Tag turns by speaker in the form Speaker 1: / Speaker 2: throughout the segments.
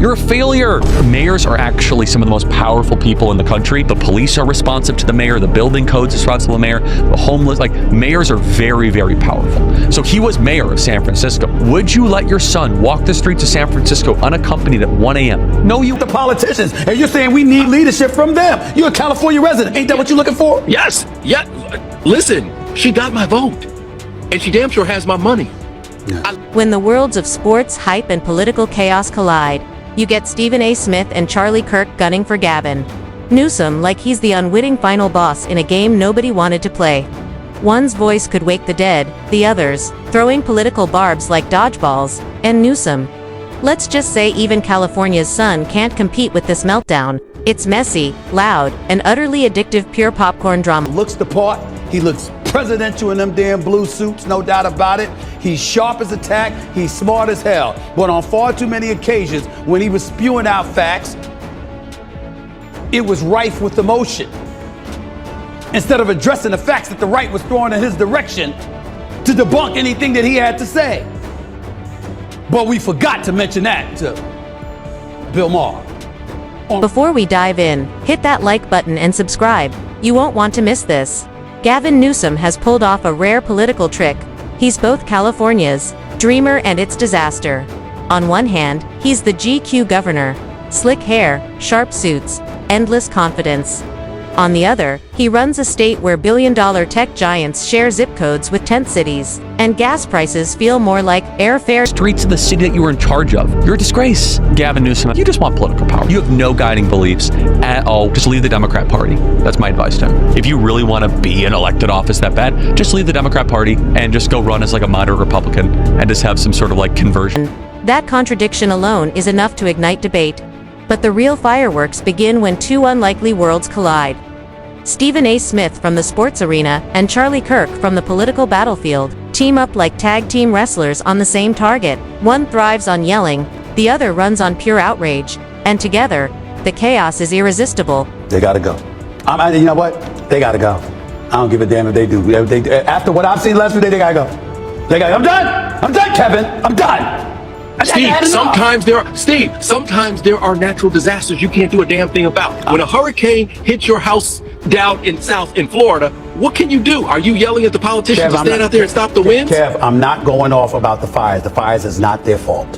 Speaker 1: You're a failure. Mayors are actually some of the most powerful people in the country. The police are responsive to the mayor. The building code's responsible to the mayor. The homeless, mayors are very, very powerful. So he was mayor of San Francisco. Would you let your son walk the streets of San Francisco unaccompanied at 1 a.m.? No, you.
Speaker 2: The politicians, and you're saying we need leadership from them. You're a California resident. Ain't that what you're looking for?
Speaker 3: Yes. Yeah. Listen, she got my vote, and she damn sure has my money.
Speaker 2: Yeah.
Speaker 4: When the worlds of sports, hype, and political chaos collide, you get Stephen A. Smith and Charlie Kirk gunning for Gavin Newsom like he's the unwitting final boss in a game nobody wanted to play. One's voice could wake the dead, the other's throwing political barbs like dodgeballs, and Newsom. Let's just say even California's sun can't compete with this meltdown. It's messy, loud, and utterly addictive pure popcorn drama.
Speaker 2: Looks the part. He looks presidential in them damn blue suits, no doubt about it. He's sharp as a tack. He's smart as hell. But on far too many occasions, when he was spewing out facts, it was rife with emotion. Instead of addressing the facts that the right was throwing in his direction to debunk anything that he had to say. But we forgot to mention that to Bill Maher.
Speaker 4: Before we dive in, hit that like button and subscribe. You won't want to miss this. Gavin Newsom has pulled off a rare political trick. He's both California's dreamer and its disaster. On one hand, he's the GQ governor. Slick hair, sharp suits, endless confidence. On the other, he runs a state where billion-dollar tech giants share zip codes with tent cities, and gas prices feel more like airfare.
Speaker 1: Streets of the city that you were in charge of. You're a disgrace. Gavin Newsom, you just want political power. You have no guiding beliefs at all. Just leave the Democrat Party. That's my advice to him. If you really want to be in elected office that bad, just leave the Democrat Party and just go run as a moderate Republican and just have some sort of conversion.
Speaker 4: That contradiction alone is enough to ignite debate. But the real fireworks begin when two unlikely worlds collide. Stephen A. Smith from the sports arena and Charlie Kirk from the political battlefield team up like tag team wrestlers on the same target. One thrives on yelling, the other runs on pure outrage, and together, the chaos is irresistible.
Speaker 2: They gotta go. You know what? They gotta go. I don't give a damn if they do. After what I've seen last week, they gotta go. I'm done. I'm done, Kevin. I'm done.
Speaker 3: Steve, sometimes there are natural disasters you can't do a damn thing about. When a hurricane hits your house down in Florida, what can you do? Are you yelling at the politicians to stand out there and stop the winds?
Speaker 2: Kev, I'm not going off about the fires. The fires is not their fault.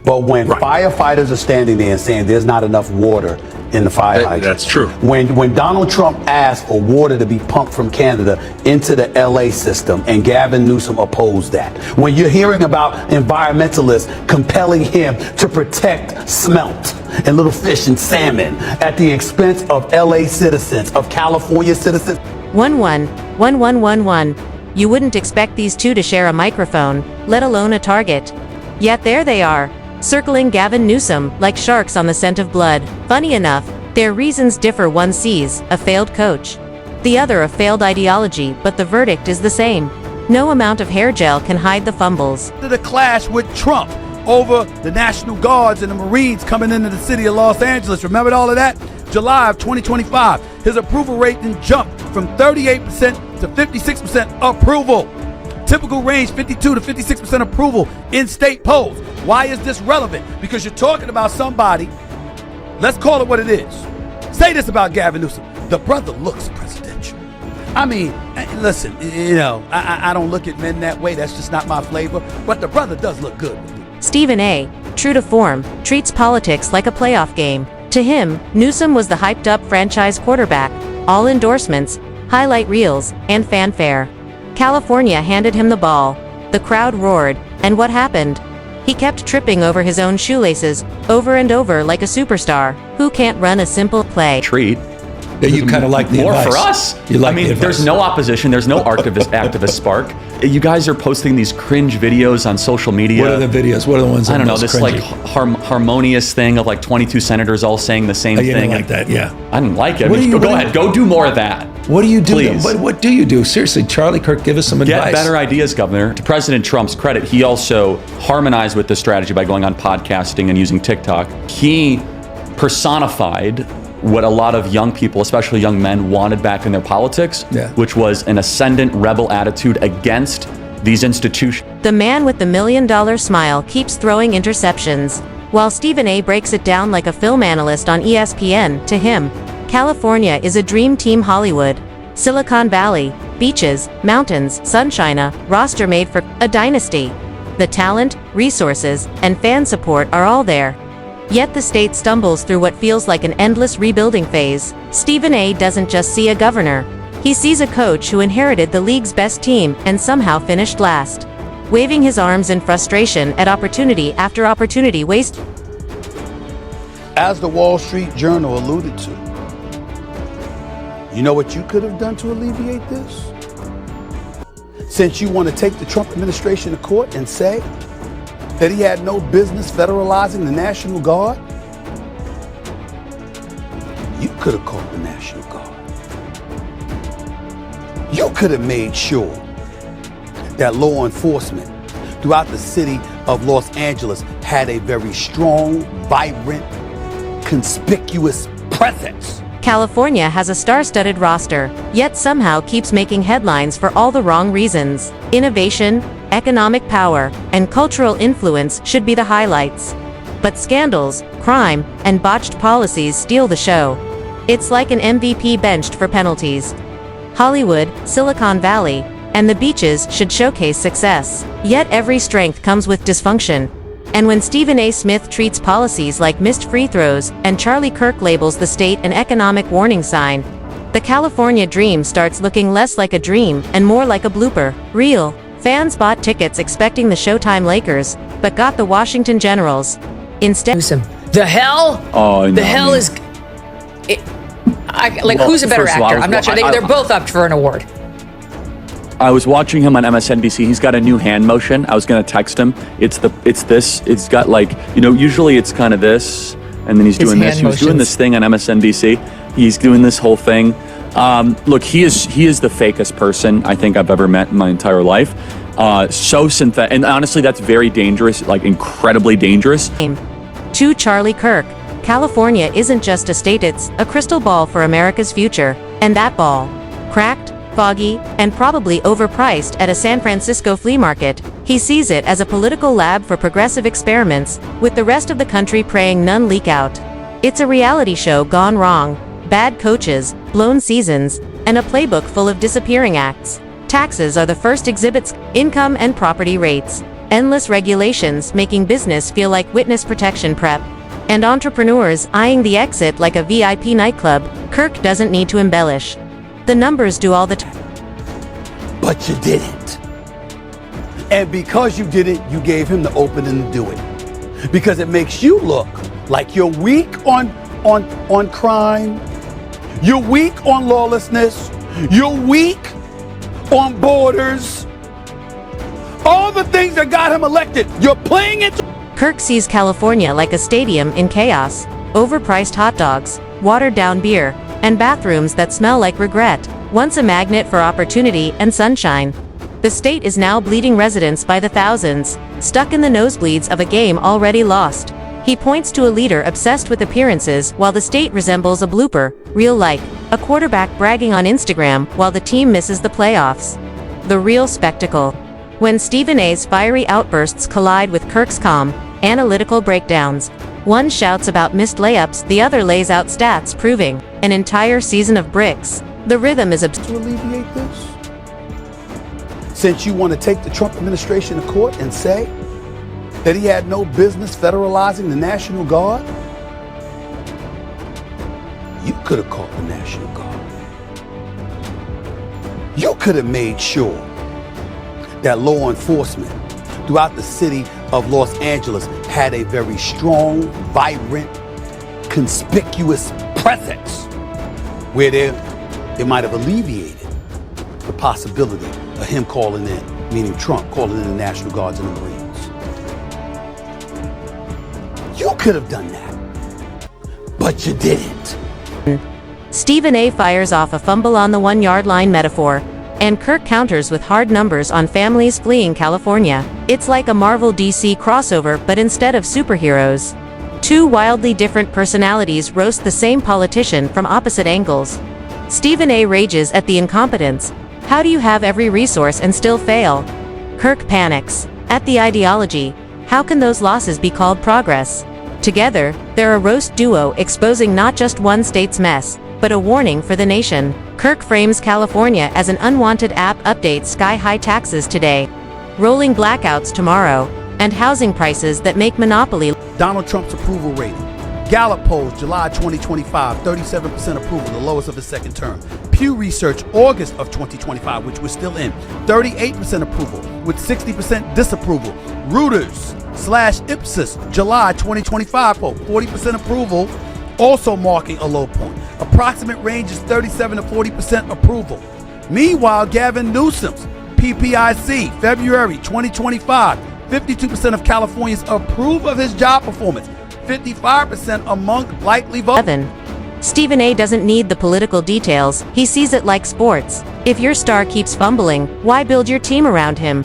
Speaker 2: But when firefighters are standing there and saying there's not enough water in the fire hydrant.
Speaker 3: That's true.
Speaker 2: When Donald Trump asked for water to be pumped from Canada into the LA system and Gavin Newsom opposed that. When you're hearing about environmentalists compelling him to protect smelt and little fish and salmon at the expense of LA citizens, of California citizens.
Speaker 4: 111111. You wouldn't expect these two to share a microphone, let alone a target. Yet there they are, circling Gavin Newsom like sharks on the scent of blood. Funny enough, their reasons differ. One sees a failed coach, the other a failed ideology, but the verdict is the same. No amount of hair gel can hide the fumbles.
Speaker 2: The clash with Trump over the National Guards and the Marines coming into the city of Los Angeles. Remember all of that? July of 2025, his approval rating jumped from 38% to 56% approval. Typical range, 52 to 56% approval in state polls. Why is this relevant? Because you're talking about somebody, let's call it what it is. Say this about Gavin Newsom. The brother looks presidential. I mean, listen, I don't look at men that way. That's just not my flavor. But the brother does look good.
Speaker 4: Stephen A., true to form, treats politics like a playoff game. To him, Newsom was the hyped-up franchise quarterback, all endorsements, highlight reels, and fanfare. California handed him the ball. The crowd roared, and what happened? He kept tripping over his own shoelaces, over and over like a superstar who can't run a simple play.
Speaker 1: Treat.
Speaker 5: Yeah, you kind of like the
Speaker 1: more
Speaker 5: advice.
Speaker 1: For us.
Speaker 5: You like the
Speaker 1: there's no opposition. There's no activist spark. You guys are posting these cringe videos on social media.
Speaker 5: What are the videos? What are the ones that
Speaker 1: I don't know.
Speaker 5: most
Speaker 1: This
Speaker 5: cringy?
Speaker 1: Harmonious thing of 22 senators all saying the same
Speaker 5: You
Speaker 1: thing.
Speaker 5: didn't like that, yeah.
Speaker 1: I didn't like it.
Speaker 5: Go
Speaker 1: ahead. Go do more of that.
Speaker 5: What do you do?
Speaker 1: Please.
Speaker 5: What do you do? Seriously, Charlie Kirk, give us some advice.
Speaker 1: Get better ideas, Governor. To President Trump's credit, he also harmonized with this strategy by going on podcasting and using TikTok. He personified what a lot of young people, especially young men, wanted back in their politics, which was an ascendant rebel attitude against these institutions.
Speaker 4: The man with the $1 million smile keeps throwing interceptions. While Stephen A. breaks it down like a film analyst on ESPN, to him, California is a dream team Hollywood. Silicon Valley, beaches, mountains, sunshine, a roster made for a dynasty. The talent, resources, and fan support are all there. Yet the state stumbles through what feels like an endless rebuilding phase. Stephen A. doesn't just see a governor. He sees a coach who inherited the league's best team and somehow finished last, waving his arms in frustration at opportunity after opportunity wasted.
Speaker 2: As the Wall Street Journal alluded to, you know what you could have done to alleviate this? Since you want to take the Trump administration to court and say that he had no business federalizing the National Guard, you could have called the National Guard. You could have made sure that law enforcement throughout the city of Los Angeles had a very strong, vibrant, conspicuous presence.
Speaker 4: California has a star-studded roster, yet somehow keeps making headlines for all the wrong reasons. Innovation, economic power, and cultural influence should be the highlights. But scandals, crime, and botched policies steal the show. It's like an MVP benched for penalties. Hollywood, Silicon Valley, and the beaches should showcase success. Yet every strength comes with dysfunction. And when Stephen A. Smith treats policies like missed free throws and Charlie Kirk labels the state an economic warning sign, the California dream starts looking less like a dream and more like a blooper reel. Fans bought tickets expecting the Showtime Lakers, but got the Washington Generals. Instead,
Speaker 6: Newsom. The hell?
Speaker 1: Oh, no,
Speaker 6: the hell is... who's a better
Speaker 1: first of all,
Speaker 6: actor? I'm not sure. They're both up for an award.
Speaker 1: I was watching him on MSNBC. He's got a new hand motion. I was gonna text him. It's this. It's got like, usually it's kind of this, and then he's doing this. He was doing this thing on MSNBC. He's doing this whole thing. Look, he is the fakest person I think I've ever met in my entire life. So synthetic, and honestly, that's very dangerous, like incredibly dangerous.
Speaker 4: To Charlie Kirk, California isn't just a state, it's a crystal ball for America's future. And that ball, cracked, foggy, and probably overpriced at a San Francisco flea market, he sees it as a political lab for progressive experiments, with the rest of the country praying none leak out. It's a reality show gone wrong. Bad coaches, blown seasons, and a playbook full of disappearing acts. Taxes are the first exhibits, income and property rates, endless regulations making business feel like witness protection prep, and entrepreneurs eyeing the exit like a VIP nightclub. Kirk doesn't need to embellish. The numbers do all the time.
Speaker 2: But you didn't. And because you didn't, you gave him the opening to do it. Because it makes you look like you're weak on crime. You're weak on lawlessness. You're weak on borders. All the things that got him elected, you're playing it.
Speaker 4: Kirk sees California like a stadium in chaos. Overpriced hot dogs, watered-down beer, and bathrooms that smell like regret. Once a magnet for opportunity and sunshine, the state is now bleeding residents by the thousands, stuck in the nosebleeds of a game already lost. He points to a leader obsessed with appearances while the state resembles a blooper reel, like a quarterback bragging on Instagram while the team misses the playoffs. The real spectacle. When Stephen A.'s fiery outbursts collide with Kirk's calm, analytical breakdowns. One shouts about missed layups, the other lays out stats proving an entire season of bricks. The rhythm is
Speaker 2: to alleviate this. Since you want to take the Trump administration to court and say that he had no business federalizing the National Guard, you could have called the National Guard. You could have made sure that law enforcement throughout the city of Los Angeles had a very strong, vibrant, conspicuous presence where it might have alleviated the possibility of him calling in, meaning Trump calling in the National Guards and the Marines. You could have done that, but you didn't.
Speaker 4: Stephen A. fires off a fumble on the 1-yard line metaphor, and Kirk counters with hard numbers on families fleeing California. It's like a Marvel DC crossover, but instead of superheroes, two wildly different personalities roast the same politician from opposite angles. Stephen A. rages at the incompetence. How do you have every resource and still fail? Kirk panics at the ideology. How can those losses be called progress? Together, they're a roast duo exposing not just one state's mess, but a warning for the nation. Kirk frames California as an unwanted app, updates sky-high taxes today, rolling blackouts tomorrow, and housing prices that make monopoly.
Speaker 2: Donald Trump's approval rating. Gallup polls, July 2025, 37% approval, the lowest of his second term. Pew Research, August of 2025, which we're still in, 38% approval, with 60% disapproval. Reuters/Ipsos, July 2025 poll, 40% approval, also marking a low point. Approximate range is 37 to 40% approval. Meanwhile, Gavin Newsom's PPIC, February 2025, 52% of Californians approve of his job performance, 55% among likely voters.
Speaker 4: 7. Stephen A. doesn't need the political details, he sees it like sports. If your star keeps fumbling, why build your team around him?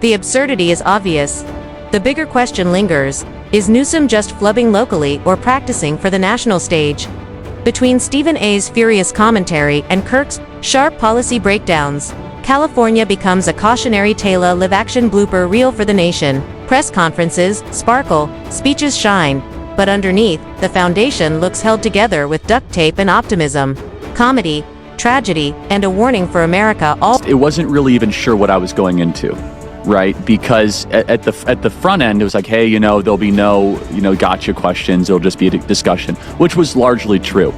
Speaker 4: The absurdity is obvious. The bigger question lingers. Is Newsom just flubbing locally or practicing for the national stage? Between Stephen A.'s furious commentary and Kirk's sharp policy breakdowns, California becomes a cautionary tale, live-action blooper reel for the nation. Press conferences sparkle, speeches shine, but underneath, the foundation looks held together with duct tape and optimism. Comedy, tragedy, and a warning for America all.
Speaker 1: It wasn't really even sure what I was going into, right? Because at the front end, it was like, hey, there'll be no, gotcha questions. It'll just be a discussion, which was largely true.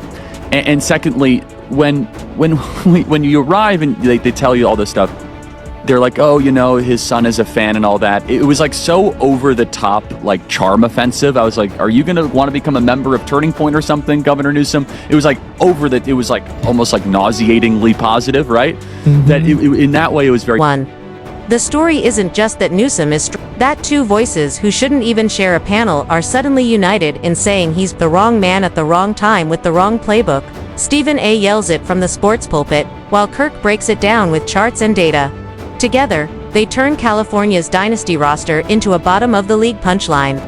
Speaker 1: And secondly, when you arrive and they tell you all this stuff, they're like, oh, his son is a fan and all that. It was like so over the top, like charm offensive. I was like, are you going to want to become a member of Turning Point or something, Governor Newsom? It was like it was like almost like nauseatingly positive, right? Mm-hmm. That in that way, it was very.
Speaker 4: 1. The story isn't just that Newsom is that two voices who shouldn't even share a panel are suddenly united in saying he's the wrong man at the wrong time with the wrong playbook. Stephen A. yells it from the sports pulpit, while Kirk breaks it down with charts and data. Together, they turn California's dynasty roster into a bottom-of-the-league punchline.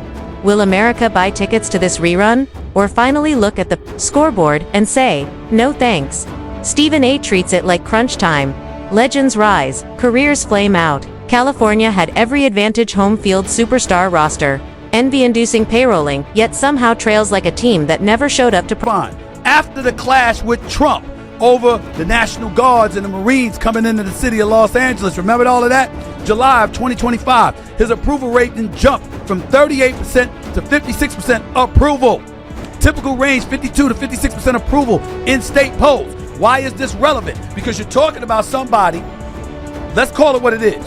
Speaker 4: Will America buy tickets to this rerun, or finally look at the scoreboard and say, no thanks? Stephen A. treats it like crunch time. Legends rise, careers flame out. California had every advantage, home field superstar roster, envy-inducing payrolling, yet somehow trails like a team that never showed up to
Speaker 2: After the clash with Trump over the National Guards and the Marines coming into the city of Los Angeles, remember all of that? July of 2025, his approval rating jumped from 38% to 56% approval. Typical range, 52 to 56% approval in state polls. Why is this relevant? Because you're talking about somebody, let's call it what it is.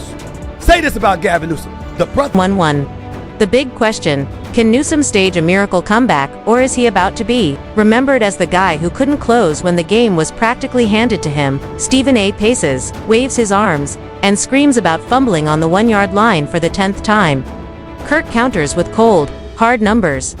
Speaker 2: Say this about Gavin Newsom, the brother.
Speaker 4: 1-1. The big question, can Newsom stage a miracle comeback, or is he about to be remembered as the guy who couldn't close when the game was practically handed to him? Stephen A. paces, waves his arms, and screams about fumbling on the 1-yard line for the 10th time. Kirk counters with cold, hard numbers.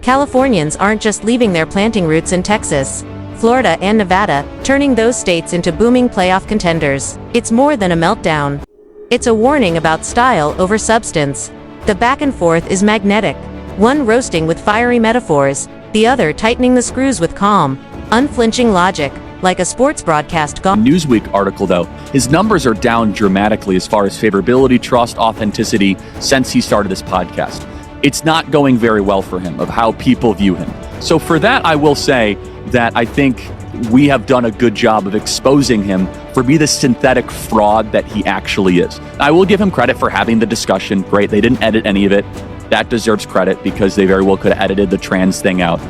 Speaker 4: Californians aren't just leaving their planting roots in Texas, Florida, and Nevada, turning those states into booming playoff contenders. It's more than a meltdown. It's a warning about style over substance. The back and forth is magnetic, one roasting with fiery metaphors, the other tightening the screws with calm, unflinching logic, like a sports broadcast gone.
Speaker 1: Newsweek article, though, his numbers are down dramatically as far as favorability, trust, authenticity since he started this podcast. It's not going very well for him of how people view him. So for that, I will say that I think we have done a good job of exposing him for being the synthetic fraud that he actually is. I will give him credit for having the discussion. Great, they didn't edit any of it. That deserves credit because they very well could have edited the trans thing out.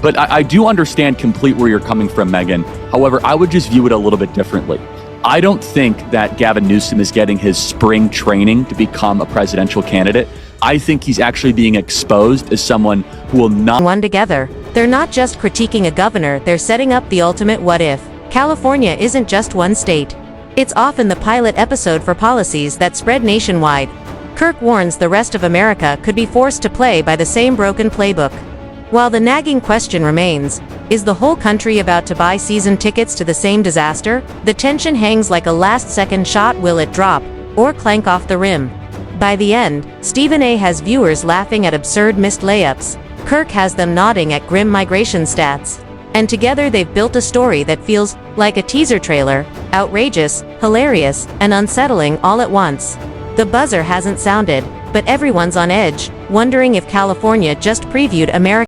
Speaker 1: But I do understand completely where you're coming from, Megan. However, I would just view it a little bit differently. I don't think that Gavin Newsom is getting his spring training to become a presidential candidate. I think he's actually being exposed as someone who will not.
Speaker 4: One together. They're not just critiquing a governor, they're setting up the ultimate what if. California isn't just one state. It's often the pilot episode for policies that spread nationwide. Kirk warns the rest of America could be forced to play by the same broken playbook. While the nagging question remains, is the whole country about to buy season tickets to the same disaster? The tension hangs like a last-second shot. Will it drop, or clank off the rim? By the end, Stephen A. has viewers laughing at absurd missed layups. Kirk has them nodding at grim migration stats. And together they've built a story that feels like a teaser trailer, outrageous, hilarious, and unsettling all at once. The buzzer hasn't sounded, but everyone's on edge, wondering if California just previewed America.